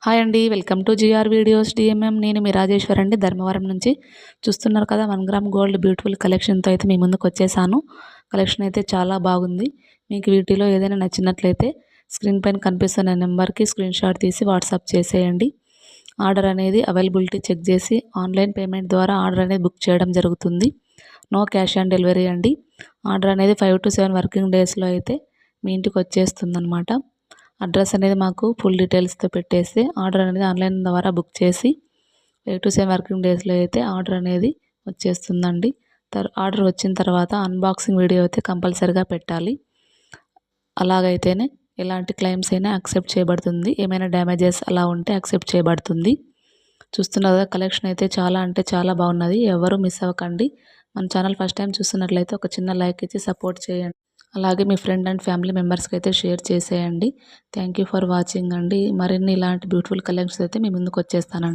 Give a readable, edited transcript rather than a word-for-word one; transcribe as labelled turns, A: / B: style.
A: Hi అండి. Welcome to GR videos DMM. నేను మీ రాజేశ్వర్ అండి, ధర్మవరం నుంచి. చూస్తున్నారు కదా, 1 గ్రామ్ గోల్డ్ బ్యూటిఫుల్ కలెక్షన్తో అయితే మీ ముందుకు వచ్చేసాను. కలెక్షన్ అయితే చాలా బాగుంది. మీకు వీటిలో ఏదైనా నచ్చినట్లయితే స్క్రీన్ పైన కనిపిస్తున్న నెంబర్కి స్క్రీన్ షాట్ తీసి వాట్సాప్ చేసేయండి. ఆర్డర్ అనేది అవైలబిలిటీ చెక్ చేసి ఆన్లైన్ పేమెంట్ ద్వారా ఆర్డర్ అనేది బుక్ చేయడం జరుగుతుంది. నో క్యాష్ ఆన్ డెలివరీ అండి. ఆర్డర్ అనేది 5 to 7 వర్కింగ్ డేస్లో అయితే మీ ఇంటికి వచ్చేస్తుందన్నమాట. అడ్రస్ అనేది మాకు ఫుల్ డీటెయిల్స్తో పెట్టేస్తే ఆర్డర్ అనేది ఆన్లైన్ ద్వారా బుక్ చేసి 8 to 7 వర్కింగ్ డేస్లో అయితే ఆర్డర్ అనేది వచ్చేస్తుందండి. ఆర్డర్ వచ్చిన తర్వాత అన్బాక్సింగ్ వీడియో అయితే కంపల్సరీగా పెట్టాలి. అలాగైతేనే ఎలాంటి క్లెయిమ్స్ అయినా యాక్సెప్ట్ చేయబడుతుంది. ఏమైనా డ్యామేజెస్ అలా ఉంటే యాక్సెప్ట్ చేయబడుతుంది. చూస్తున్నారు కదా, కలెక్షన్ అయితే చాలా అంటే చాలా బాగున్నది. ఎవరు మిస్ అవ్వకండి. మన ఛానల్ ఫస్ట్ టైం చూస్తున్నట్లయితే ఒక చిన్న లైక్ ఇచ్చి సపోర్ట్ చేయండి. అలాగే మీ ఫ్రెండ్ అండ్ ఫ్యామిలీ మెంబర్స్కి అయితే షేర్ చేసేయండి. థ్యాంక్ యూ ఫర్ వాచింగ్ అండి. మరిన్ని ఇలాంటి బ్యూటిఫుల్ కలెక్షన్స్ అయితే మీ ముందుకు వచ్చేస్తానండి.